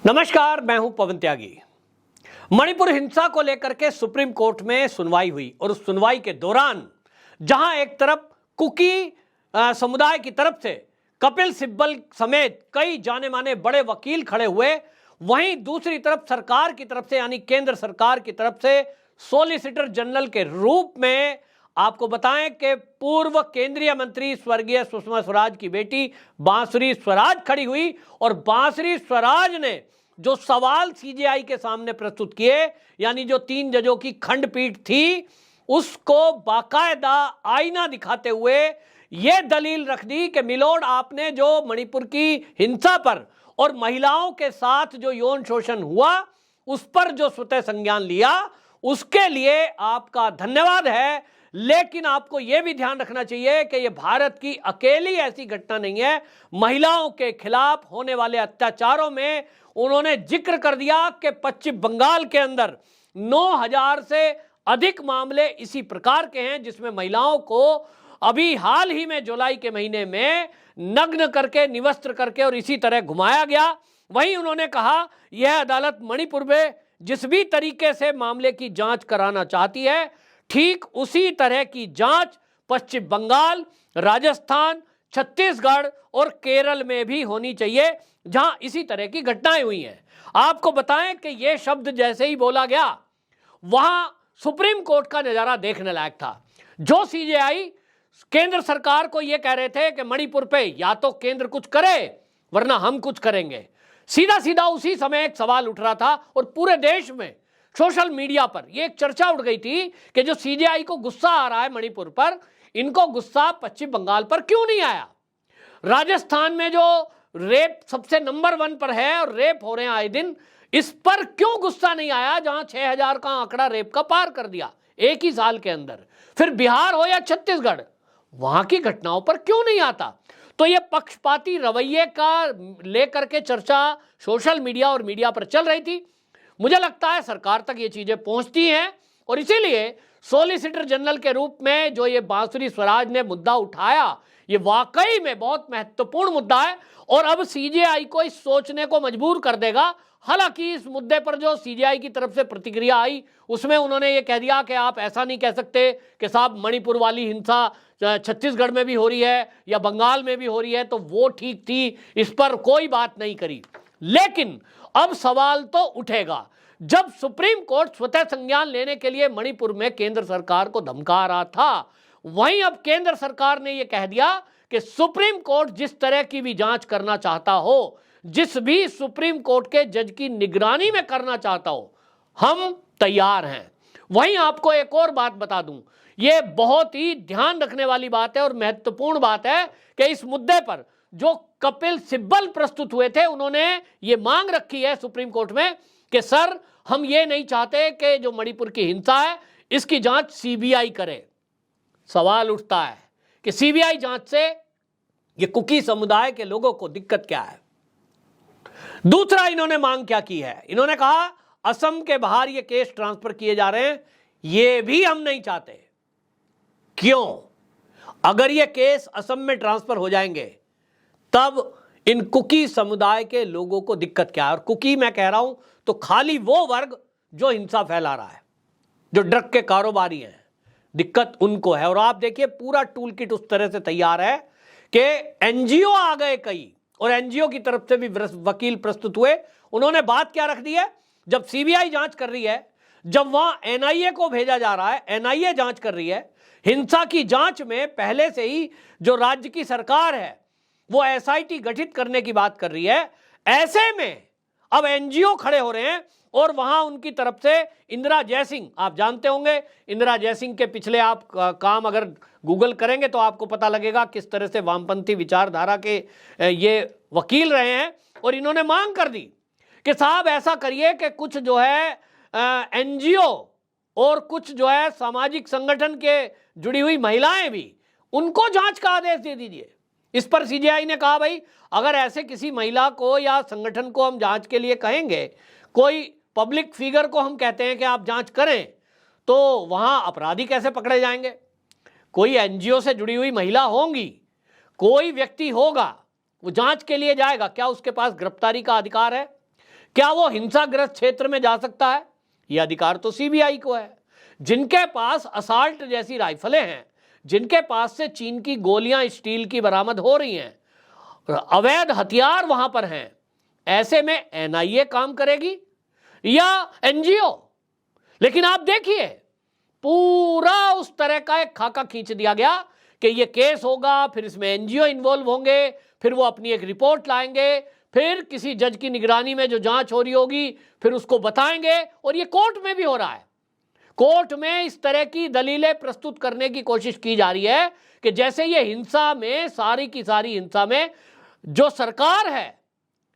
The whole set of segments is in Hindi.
नमस्कार, मैं हूं पवन त्यागी। मणिपुर हिंसा को लेकर के सुप्रीम कोर्ट में सुनवाई हुई और उस सुनवाई के दौरान जहां एक तरफ कुकी समुदाय की तरफ से कपिल सिब्बल समेत कई जाने माने बड़े वकील खड़े हुए, वहीं दूसरी तरफ सरकार की तरफ से यानी केंद्र सरकार की तरफ से सॉलिसिटर जनरल के रूप में आपको बताएं कि पूर्व केंद्रीय मंत्री स्वर्गीय सुषमा स्वराज की बेटी बांसुरी स्वराज खड़ी हुई और बांसुरी स्वराज ने जो सवाल सीजेआई के सामने प्रस्तुत किए, यानी जो 3 जजों की खंडपीठ थी, उसको बाकायदा आईना दिखाते हुए यह दलील रख दी कि मिलोड, आपने जो मणिपुर की हिंसा पर और महिलाओं के साथ जो यौन शोषण हुआ उस पर जो स्वतः संज्ञान लिया, उसके लिए आपका धन्यवाद है। लेकिन आपको यह भी ध्यान रखना चाहिए कि यह भारत की अकेली ऐसी घटना नहीं है। महिलाओं के खिलाफ होने वाले अत्याचारों में उन्होंने जिक्र कर दिया कि पश्चिम बंगाल के अंदर 9000 से अधिक मामले इसी प्रकार के हैं, जिसमें महिलाओं को अभी हाल ही में जुलाई के महीने में नग्न करके, निवस्त्र करके और इसी तरह घुमाया गया। वहीं उन्होंने कहा यह अदालत मणिपुर में जिस भी तरीके से मामले की जांच कराना चाहती है, ठीक उसी तरह की जांच पश्चिम बंगाल, राजस्थान, छत्तीसगढ़ और केरल में भी होनी चाहिए, जहां इसी तरह की घटनाएं हुई हैं। आपको बताएं कि यह शब्द जैसे ही बोला गया, वहां सुप्रीम कोर्ट का नजारा देखने लायक था। जो सीजेआई केंद्र सरकार को यह कह रहे थे कि मणिपुर पे या तो केंद्र कुछ करे वरना हम कुछ करेंगे, सीधा सीधा उसी समय एक सवाल उठ रहा था और पूरे देश में सोशल मीडिया पर यह एक चर्चा उठ गई थी कि जो सीजेआई को गुस्सा आ रहा है मणिपुर पर, इनको गुस्सा पश्चिम बंगाल पर क्यों नहीं आया। राजस्थान में जो रेप सबसे नंबर 1 पर है और रेप हो रहे हैं आए दिन, इस पर क्यों गुस्सा नहीं आया, जहां 6000 का आंकड़ा रेप का पार कर दिया एक ही साल के अंदर। फिर बिहार हो या छत्तीसगढ़, वहां की घटनाओं पर क्यों नहीं आता। तो यह पक्षपाती रवैये का लेकर के चर्चा सोशल मीडिया और मीडिया पर चल रही थी। मुझे लगता है सरकार तक ये चीजें पहुंचती हैं और इसीलिए सॉलिसिटर जनरल के रूप में जो ये बांसुरी स्वराज ने मुद्दा उठाया, ये वाकई में बहुत महत्वपूर्ण मुद्दा है और अब सीजेआई को इस सोचने को मजबूर कर देगा। हालांकि इस मुद्दे पर जो सीजेआई की तरफ से प्रतिक्रिया आई, उसमें उन्होंने ये कह दिया कि आप ऐसा नहीं कह सकते कि साहब मणिपुर वाली हिंसा छत्तीसगढ़ में भी हो रही है या बंगाल में भी हो रही है, तो वो ठीक थी, इस पर कोई बात नहीं करी। लेकिन अब सवाल तो उठेगा, जब सुप्रीम कोर्ट स्वतः संज्ञान लेने के लिए मणिपुर में केंद्र सरकार को धमका रहा था, वहीं अब केंद्र सरकार ने यह कह दिया कि सुप्रीम कोर्ट जिस तरह की भी जांच करना चाहता हो, जिस भी सुप्रीम कोर्ट के जज की निगरानी में करना चाहता हो, हम तैयार हैं। वहीं आपको एक और बात बता दूं, यह बहुत ही ध्यान रखने वाली बात है और महत्वपूर्ण बात है कि इस मुद्दे पर जो कपिल सिब्बल प्रस्तुत हुए थे, उन्होंने ये मांग रखी है सुप्रीम कोर्ट में कि सर, हम ये नहीं चाहते कि जो मणिपुर की हिंसा है इसकी जांच सीबीआई करे। सवाल उठता है कि सीबीआई जांच से ये कुकी समुदाय के लोगों को दिक्कत क्या है। दूसरा इन्होंने मांग क्या की है, इन्होंने कहा असम के बाहर ये केस ट्रांसफर किए जा रहे हैं, ये भी हम नहीं चाहते। क्यों? अगर ये केस असम में ट्रांसफर हो जाएंगे तब इन कुकी समुदाय के लोगों को दिक्कत क्या है। और कुकी मैं कह रहा हूं तो खाली वो वर्ग जो हिंसा फैला रहा है, जो ड्रग के कारोबारी हैं, दिक्कत उनको है। और आप देखिए पूरा टूल किट उस तरह से तैयार है कि एनजीओ आ गए कई, और एनजीओ की तरफ से भी वकील प्रस्तुत हुए। उन्होंने बात क्या रख दी है, जब सीबीआई जांच कर रही है, जब वहां एनआईए को भेजा जा रहा है, एनआईए जांच कर रही है, हिंसा की जांच में पहले से ही जो राज्य की सरकार है वो एसआईटी गठित करने की बात कर रही है। ऐसे में अब एनजीओ खड़े हो रहे हैं और वहां उनकी तरफ से इंदिरा जयसिंह, आप जानते होंगे इंदिरा जयसिंह के पिछले आप काम अगर गूगल करेंगे तो आपको पता लगेगा किस तरह से वामपंथी विचारधारा के ये वकील रहे हैं। और इन्होंने मांग कर दी कि साहब ऐसा करिए कि कुछ जो है एनजीओ और कुछ जो है सामाजिक संगठन के जुड़ी हुई महिलाएं भी, उनको जांच का आदेश दे दीजिए। इस पर सीजेआई ने कहा भाई, अगर ऐसे किसी महिला को या संगठन को हम जांच के लिए कहेंगे, कोई पब्लिक फिगर को हम कहते हैं कि आप जांच करें, तो वहां अपराधी कैसे पकड़े जाएंगे। कोई एनजीओ से जुड़ी हुई महिला होंगी, कोई व्यक्ति होगा, वो जांच के लिए जाएगा, क्या उसके पास गिरफ्तारी का अधिकार है? क्या वो हिंसाग्रस्त क्षेत्र में जा सकता है? यह अधिकार तो सीबीआई को है। जिनके पास असॉल्ट जैसी राइफलें हैं, जिनके पास से चीन की गोलियां स्टील की बरामद हो रही हैं, अवैध हथियार वहां पर हैं, ऐसे में एनआईए काम करेगी या एनजीओ? लेकिन आप देखिए, पूरा उस तरह का एक खाका खींच दिया गया कि ये केस होगा, फिर इसमें एनजीओ इन्वॉल्व होंगे, फिर वो अपनी एक रिपोर्ट लाएंगे, फिर किसी जज की निगरानी में जो जांच हो रही होगी फिर उसको बताएंगे, और ये कोर्ट में भी हो रहा है। कोर्ट में इस तरह की दलीलें प्रस्तुत करने की कोशिश की जा रही है कि जैसे ये हिंसा में, सारी की सारी हिंसा में जो सरकार है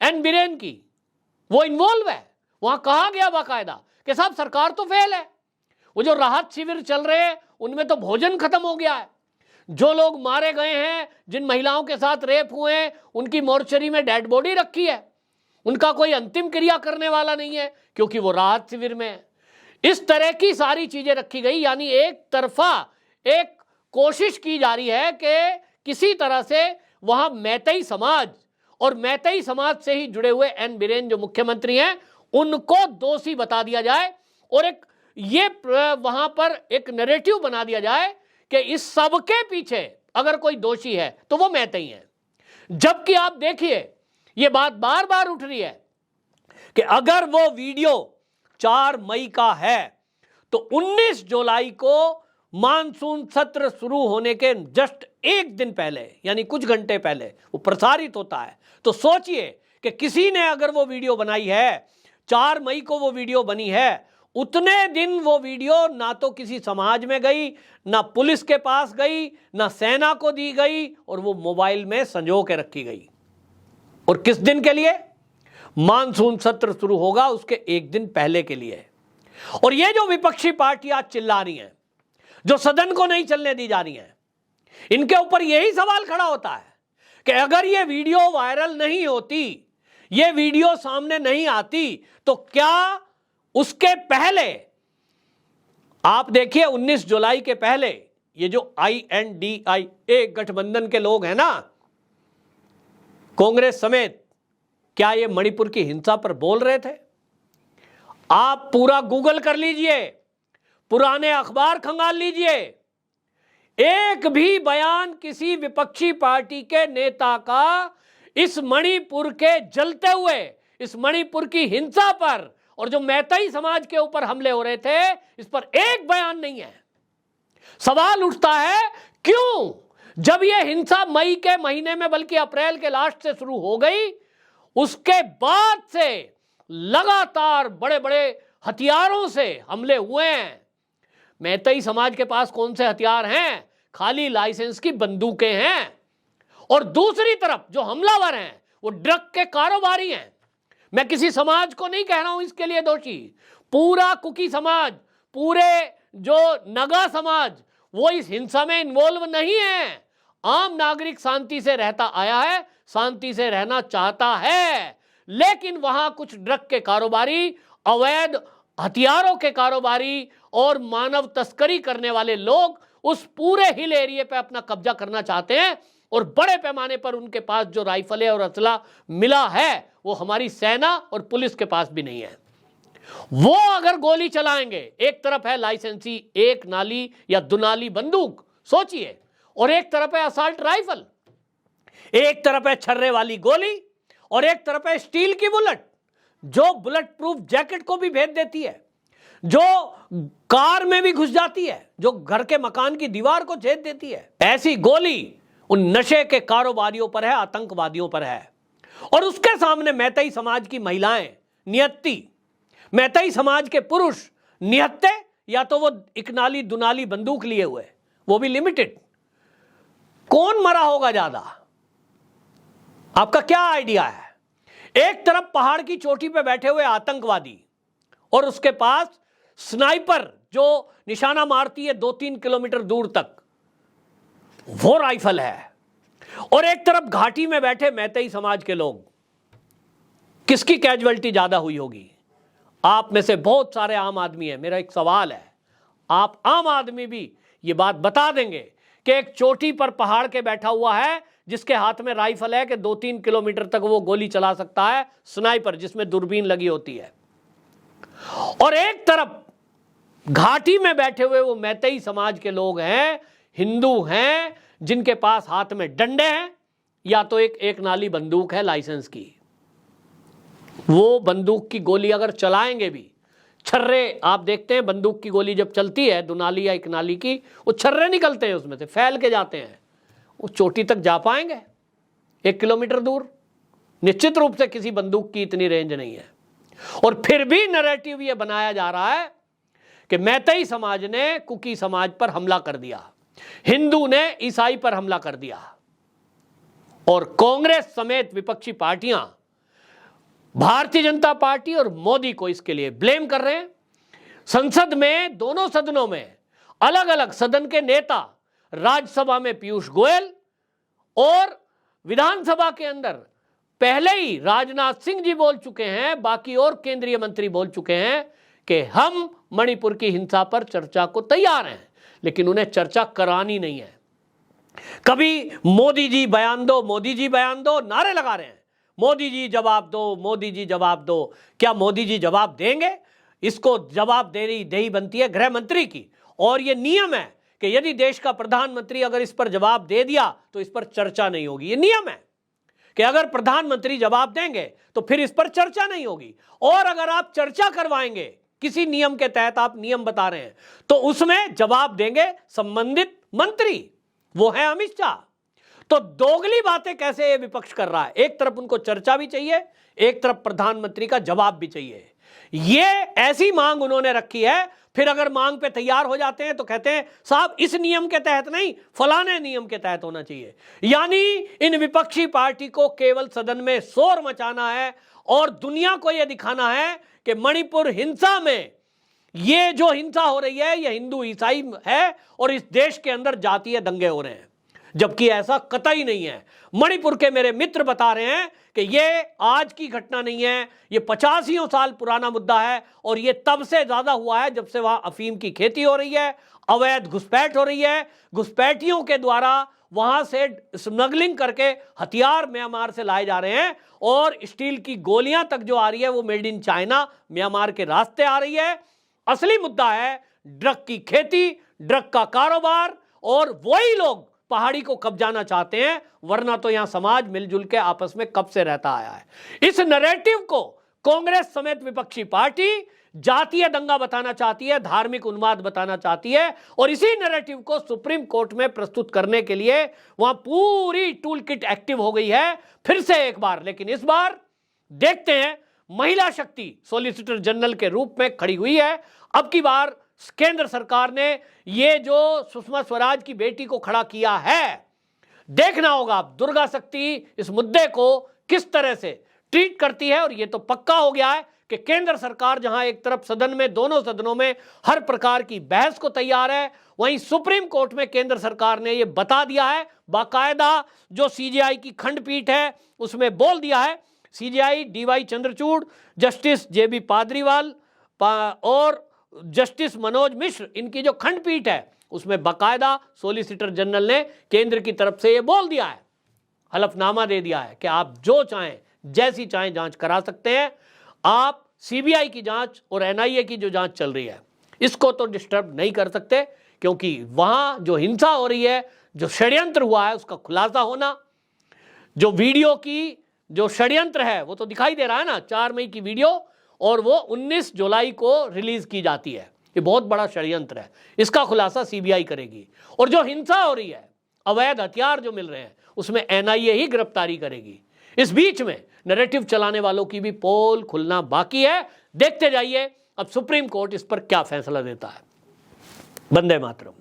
एन बिरेन की, वो इन्वॉल्व है। वहां कहा गया बाकायदा कि साहब सरकार तो फेल है। वो जो राहत शिविर चल रहे हैं उनमें तो भोजन खत्म हो गया है। जो लोग मारे गए हैं, जिन महिलाओं के साथ रेप हुए हैं, उनकी मोर्चरी में डेड बॉडी रखी है, उनका कोई अंतिम क्रिया करने वाला नहीं है क्योंकि वो राहत शिविर में है। इस तरह की सारी चीजें रखी गई, यानी एक तरफा एक कोशिश की जा रही है कि किसी तरह से वहां मैतेई समाज और मैतेई समाज से ही जुड़े हुए एन बिरेन जो मुख्यमंत्री हैं उनको दोषी बता दिया जाए, और एक ये वहां पर एक नैरेटिव बना दिया जाए कि इस सब के पीछे अगर कोई दोषी है तो वो मैतेई है। जबकि आप देखिए, ये बात बार बार उठ रही है कि अगर वो वीडियो 4 मई का है तो 19 जुलाई को मानसून सत्र शुरू होने के जस्ट एक दिन पहले, यानी कुछ घंटे पहले वो प्रसारित होता है। तो सोचिए कि किसी ने अगर वो वीडियो बनाई है, 4 मई को वो वीडियो बनी है, उतने दिन वो वीडियो ना तो किसी समाज में गई, ना पुलिस के पास गई, ना सेना को दी गई, और वो मोबाइल में संजो के रखी गई। और किस दिन के लिए? मानसून सत्र शुरू होगा उसके एक दिन पहले के लिए। और ये जो विपक्षी पार्टियां चिल्ला रही हैं, जो सदन को नहीं चलने दी जा रही हैं, इनके ऊपर यही सवाल खड़ा होता है कि अगर ये वीडियो वायरल नहीं होती, ये वीडियो सामने नहीं आती, तो क्या उसके पहले, आप देखिए 19 जुलाई के पहले ये जो INDIA गठबंधन के लोग हैं ना, कांग्रेस समेत, क्या ये मणिपुर की हिंसा पर बोल रहे थे? आप पूरा गूगल कर लीजिए, पुराने अखबार खंगाल लीजिए, एक भी बयान किसी विपक्षी पार्टी के नेता का इस मणिपुर के जलते हुए, इस मणिपुर की हिंसा पर और जो मैतेई समाज के ऊपर हमले हो रहे थे, इस पर एक बयान नहीं है। सवाल उठता है क्यों? जब यह हिंसा मई के महीने में, बल्कि अप्रैल के लास्ट से शुरू हो गई, उसके बाद से लगातार बड़े बड़े हथियारों से हमले हुए हैं। मैतेई समाज के पास कौन से हथियार हैं? खाली लाइसेंस की बंदूकें हैं। और दूसरी तरफ जो हमलावर हैं वो ड्रग के कारोबारी हैं। मैं किसी समाज को नहीं कह रहा हूं इसके लिए दोषी, पूरा कुकी समाज, पूरे जो नगा समाज, वो इस हिंसा में इन्वॉल्व नहीं है। आम नागरिक शांति से रहता आया है, शांति से रहना चाहता है, लेकिन वहां कुछ ड्रग के कारोबारी, अवैध हथियारों के कारोबारी और मानव तस्करी करने वाले लोग उस पूरे हिल एरिया पे अपना कब्जा करना चाहते हैं। और बड़े पैमाने पर उनके पास जो राइफलें और असला मिला है वो हमारी सेना और पुलिस के पास भी नहीं है। वो अगर गोली चलाएंगे, एक तरफ है लाइसेंसी एक नाली या दुनाली बंदूक, सोचिए, और एक तरफ है असॉल्ट राइफल, एक तरफ है छर्रे वाली गोली, और एक तरफ है स्टील की बुलेट जो बुलेट प्रूफ जैकेट को भी भेद देती है, जो कार में भी घुस जाती है, जो घर के मकान की दीवार को छेद देती है। ऐसी गोली उन नशे के कारोबारियों पर है, आतंकवादियों पर है। और उसके सामने मैतेई समाज की महिलाएं निहत्ती, मैतेई समाज के पुरुष निहत्ते, या तो वो एक नाली दुनाली बंदूक लिए हुए, वो भी लिमिटेड। कौन मरा होगा ज्यादा? आपका क्या आइडिया है? एक तरफ पहाड़ की चोटी पे बैठे हुए आतंकवादी और उसके पास स्नाइपर जो निशाना मारती है 2-3 किलोमीटर दूर तक, वो राइफल है, और एक तरफ घाटी में बैठे मैतेई समाज के लोग। किसकी कैजुअल्टी ज्यादा हुई होगी? आप में से बहुत सारे आम आदमी हैं। मेरा एक सवाल है, आप आम आदमी भी ये बात बता देंगे कि एक चोटी पर पहाड़ के बैठा हुआ है जिसके हाथ में राइफल है कि 2-3 किलोमीटर तक वो गोली चला सकता है, स्नाइपर जिसमें दूरबीन लगी होती है। और एक तरफ घाटी में बैठे हुए वो मैतेई समाज के लोग हैं, हिंदू हैं, जिनके पास हाथ में डंडे हैं या तो एक नाली बंदूक है लाइसेंस की। वो बंदूक की गोली अगर चलाएंगे भी, छर्रे आप देखते हैं बंदूक की गोली जब चलती है दुनाली या एक नाली की, वो छर्रे निकलते हैं उसमें से, फैल के जाते हैं। वो चोटी तक जा पाएंगे 1 किलोमीटर दूर? निश्चित रूप से किसी बंदूक की इतनी रेंज नहीं है। और फिर भी नैरेटिव ये बनाया जा रहा है कि मैतेई समाज ने कुकी समाज पर हमला कर दिया, हिंदू ने ईसाई पर हमला कर दिया। और कांग्रेस समेत विपक्षी पार्टियां भारतीय जनता पार्टी और मोदी को इसके लिए ब्लेम कर रहे हैं। संसद में, दोनों सदनों में अलग अलग सदन के नेता, राज्यसभा में पीयूष गोयल और विधानसभा के अंदर पहले ही राजनाथ सिंह जी बोल चुके हैं, बाकी और केंद्रीय मंत्री बोल चुके हैं कि हम मणिपुर की हिंसा पर चर्चा को तैयार हैं, लेकिन उन्हें चर्चा करानी नहीं है। कभी मोदी जी बयान दो, मोदी जी बयान दो नारे लगा रहे हैं, मोदी जी जवाब दो, मोदी जी जवाब दो। क्या मोदी जी जवाब देंगे? इसको जवाब देही बनती है गृह मंत्री की, और यह नियम है कि यदि देश का प्रधानमंत्री अगर इस पर जवाब दे दिया तो इस पर चर्चा नहीं होगी। यह नियम है कि अगर प्रधानमंत्री जवाब देंगे तो फिर इस पर चर्चा नहीं होगी। और अगर आप चर्चा करवाएंगे किसी नियम के तहत, आप नियम बता रहे हैं, तो उसमें जवाब देंगे संबंधित मंत्री, वो है अमित शाह। तो दोगली बातें कैसे ये विपक्ष कर रहा है? एक तरफ उनको चर्चा भी चाहिए, एक तरफ प्रधानमंत्री का जवाब भी चाहिए। ये ऐसी मांग उन्होंने रखी है, फिर अगर मांग पे तैयार हो जाते हैं तो कहते हैं साहब इस नियम के तहत नहीं, फलाने नियम के तहत होना चाहिए। यानी इन विपक्षी पार्टी को केवल सदन में शोर मचाना है और दुनिया को यह दिखाना है कि मणिपुर हिंसा में ये जो हिंसा हो रही है ये हिंदू ईसाई है और इस देश के अंदर जातीय दंगे हो रहे हैं, जबकि ऐसा कतई नहीं है। मणिपुर के मेरे मित्र बता रहे हैं कि ये आज की घटना नहीं है, ये 85 साल पुराना मुद्दा है और ये तब से ज्यादा हुआ है जब से वहां अफीम की खेती हो रही है, अवैध घुसपैठ हो रही है, घुसपैठियों के द्वारा वहां से स्मगलिंग करके हथियार म्यांमार से लाए जा रहे हैं और स्टील की गोलियां तक जो आ रही है वो मेड इन चाइना म्यांमार के रास्ते आ रही है। असली मुद्दा है ड्रग की खेती, ड्रग का कारोबार, और वही लोग पहाड़ी को कब्जाना चाहते हैं, वरना तो यहां समाज मिलजुल के आपस में कब से रहता आया है। इस नैरेटिव को कांग्रेस समेत विपक्षी पार्टी जातीय दंगा बताना चाहती है, धार्मिक उन्माद बताना चाहती है, और इसी नैरेटिव को सुप्रीम कोर्ट में प्रस्तुत करने के लिए वहां पूरी टूल किट एक्टिव हो गई है फिर से एक बार। लेकिन इस बार देखते हैं, महिला शक्ति सॉलिसिटर जनरल के रूप में खड़ी हुई है। अब की बार केंद्र सरकार ने ये जो सुषमा स्वराज की बेटी को खड़ा किया है, देखना होगा अब दुर्गा शक्ति इस मुद्दे को किस तरह से ट्रीट करती है। और ये तो पक्का हो गया है कि केंद्र सरकार जहां एक तरफ सदन में, दोनों सदनों में हर प्रकार की बहस को तैयार है, वहीं सुप्रीम कोर्ट में केंद्र सरकार ने यह बता दिया है, बाकायदा जो सीजेआई की खंडपीठ है उसमें बोल दिया है, सीजेआई डीवाई चंद्रचूड़, जस्टिस जेबी पादरीवाल और जस्टिस मनोज मिश्र, इनकी जो खंडपीठ है उसमें बाकायदा सॉलिसिटर जनरल ने केंद्र की तरफ से यह बोल दिया है, हलफनामा दे दिया है कि आप जो चाहें, जैसी चाहें जांच करा सकते हैं। आप सीबीआई की जांच और एनआईए की जो जांच चल रही है इसको तो डिस्टर्ब नहीं कर सकते, क्योंकि वहां जो हिंसा हो रही है, जो षड्यंत्र हुआ है उसका खुलासा होना, जो वीडियो की जो षड्यंत्र है वो तो दिखाई दे रहा है ना, 4 मई की वीडियो, और वो 19 जुलाई को रिलीज की जाती है। ये बहुत बड़ा षड्यंत्र है, इसका खुलासा सीबीआई करेगी। और जो हिंसा हो रही है, अवैध हथियार जो मिल रहे हैं, उसमें एनआईए ही गिरफ्तारी करेगी। इस बीच में नैरेटिव चलाने वालों की भी पोल खुलना बाकी है। देखते जाइए अब सुप्रीम कोर्ट इस पर क्या फैसला देता है। वंदे मातरम।